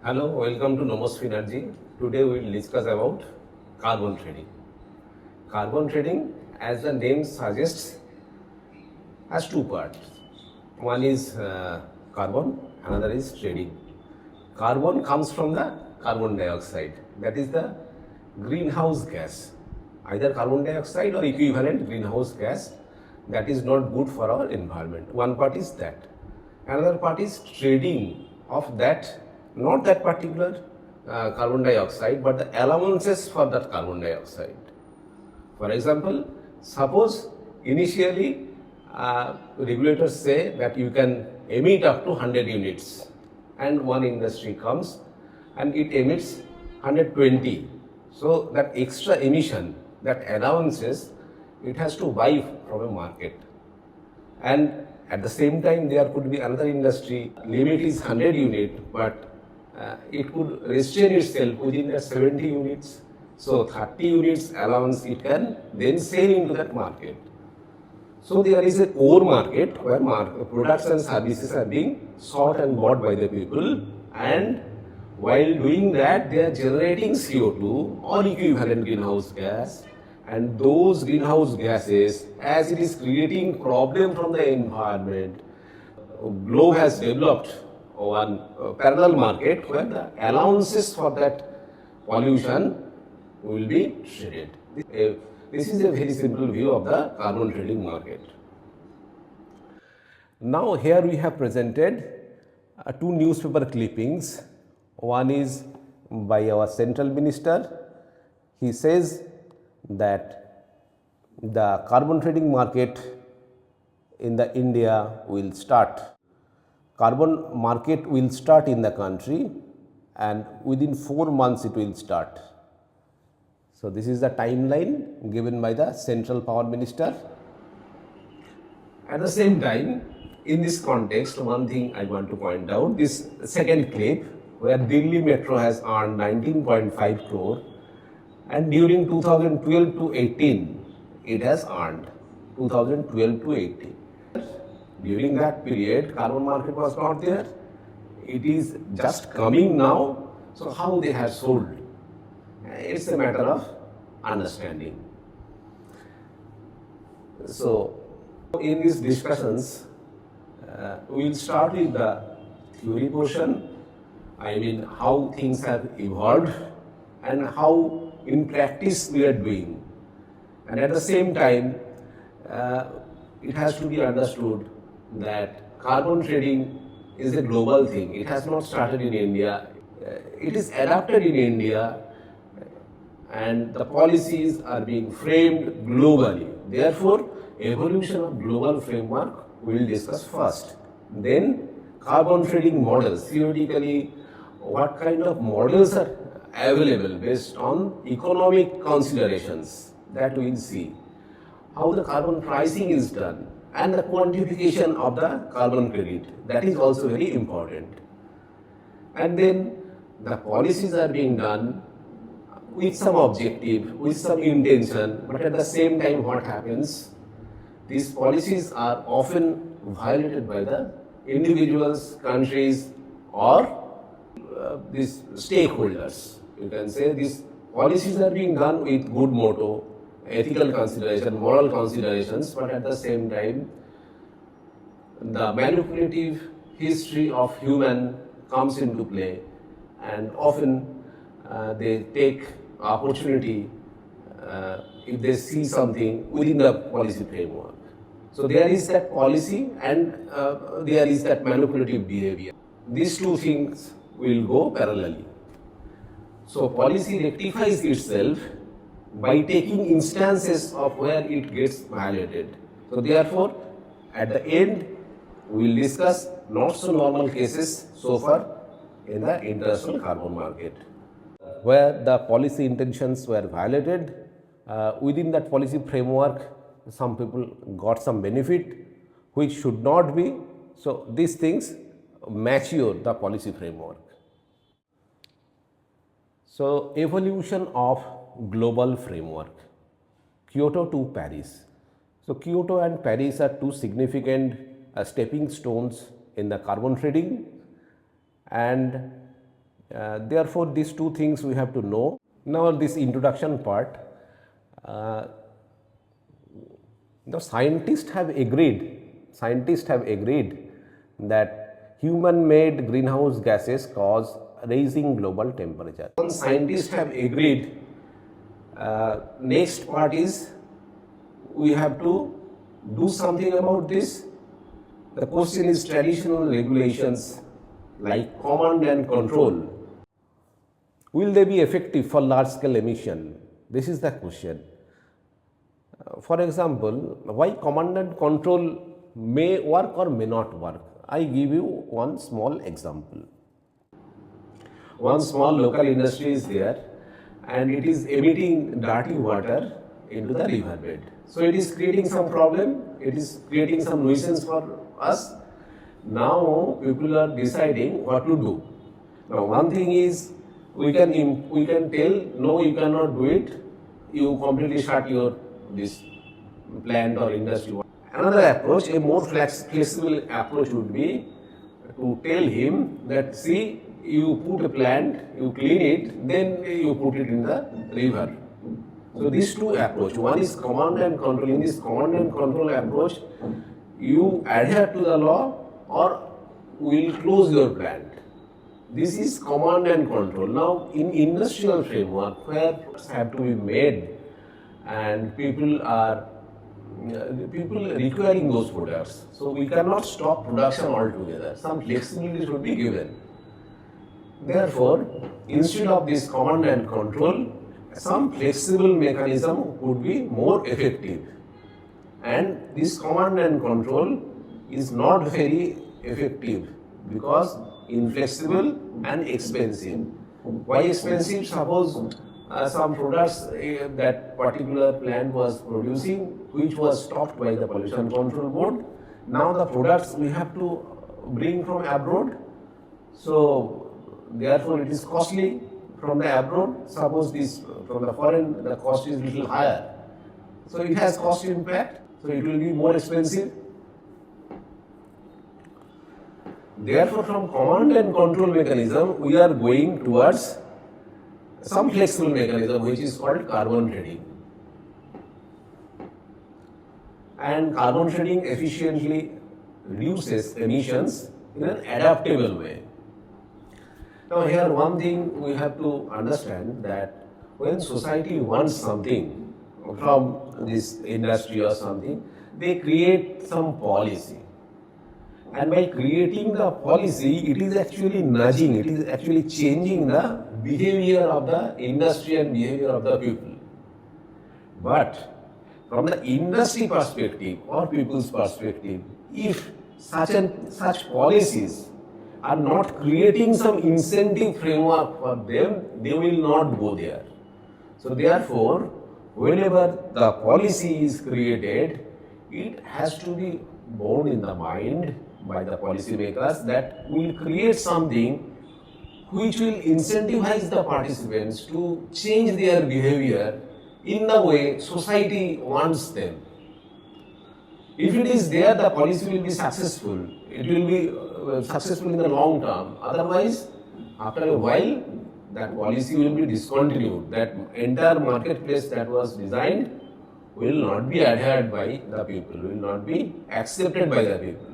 Hello, welcome to Nomosfinergy. Today we will discuss about carbon trading. Carbon trading, as the name suggests, has two parts. One is carbon, another is trading. Carbon comes from the carbon dioxide, that is the greenhouse gas, either carbon dioxide or equivalent greenhouse gas that is not good for our environment. One part is that. Another part is trading of that, not that particular carbon dioxide, but the allowances for that carbon dioxide. For example, suppose initially regulators say that you can emit up to 100 units, and one industry comes and it emits 120. So that extra emission, that allowances, it has to buy from a market. And at the same time, there could be another industry, limit is 100 unit, but it could restrain itself within that 70 units. So 30 units allowance it can then sell into that market. So there is a core market where products and services are being sought and bought by the people, and while doing that they are generating CO2 or equivalent greenhouse gas, and those greenhouse gases, as it is creating problem from the environment, globe has developed one parallel market where the allowances for that pollution will be traded. This is a very simple view of the carbon trading market. Now here we have presented two newspaper clippings. One is by our central minister. He says that the carbon trading market in the India will start. Carbon market will start in the country, and within 4 months it will start. So this is the timeline given by the central power minister. At the same time, in this context, one thing I want to point out, this second clip where Delhi Metro has earned 19.5 crore, and during 2012 to 18, it has earned 2012 to 18. During that period, carbon market was not there. It is just coming now. So how they have sold? It's a matter of understanding. So in these discussions, we will start with the theory portion. I mean, how things have evolved and how in practice we are doing. And at the same time, it has to be understood that carbon trading is a global thing. It has not started in India. It is adapted in India, and the policies are being framed globally. Therefore, evolution of global framework we will discuss first. Then carbon trading models, theoretically what kind of models are available based on economic considerations, that we will see. How the carbon pricing is done, and the quantification of the carbon credit, that is also very important. And then the policies are being done with some objective, with some intention, but at the same time what happens, these policies are often violated by the individuals, countries, or these stakeholders. You can say these policies are being done with good motto, ethical consideration, moral considerations, but at the same time, the manipulative history of human comes into play, and often they take opportunity if they see something within the policy framework. So there is that policy, and there is that manipulative behavior. These two things will go parallelly. So policy rectifies itself by taking instances of where it gets violated. So therefore, at the end, we will discuss not so normal cases so far in the international carbon market, where the policy intentions were violated. Within that policy framework, some people got some benefit which should not be. So these things mature the policy framework. So evolution of global framework, Kyoto to Paris. So Kyoto and Paris are two significant stepping stones in the carbon trading, and Therefore, these two things we have to know. Now, this introduction part, the scientists have agreed that human-made greenhouse gases cause rising global temperature. Once scientists have agreed, next part is we have to do something about this. The question is traditional regulations like command and control. Will they be effective for large scale emission? This is the question. For example, why command and control may work or may not work? I give you one small example. One small local industry is there and it is emitting dirty water into the river bed. So it is creating some problem, it is creating some nuisance for us. Now people are deciding what to do. Now one thing is we can tell no, you cannot do it, you completely shut your this plant or industry. Another approach, a more flexible approach would be to tell him that see, you put a plant, you clean it, then you put it in the river. So these two approaches, one is command and control. In this command and control approach, you adhere to the law or we will close your plant. This is command and control. Now in industrial framework where have to be made and people requiring those products. So we cannot stop production altogether. Some flexibility should be given. Therefore, instead of this command and control, some flexible mechanism would be more effective. And this command and control is not very effective because inflexible and expensive. Why expensive? Suppose some products that particular plant was producing, which was stopped by the Pollution Control Board. Now the products we have to bring from abroad. So therefore it is costly from the abroad. Suppose this from the foreign, the cost is little higher. So it has cost impact. So it will be more expensive. Therefore, from command and control mechanism, we are going towards some flexible mechanism which is called carbon trading. And carbon trading efficiently reduces emissions in an adaptable way. Now here one thing we have to understand that when society wants something from this industry or something, they create some policy. And by creating the policy, it is actually nudging, it is actually changing the behavior of the industry and behavior of the people. But from the industry perspective or people's perspective, if such policies are not creating some incentive framework for them, they will not go there. So therefore, whenever the policy is created, it has to be borne in the mind by the policymakers that we will create something which will incentivize the participants to change their behavior in the way society wants them. If it is there, the policy will be successful. It will be successful in the long term. Otherwise, after a while, that policy will be discontinued. That entire marketplace that was designed will not be adhered by the people, will not be accepted by the people.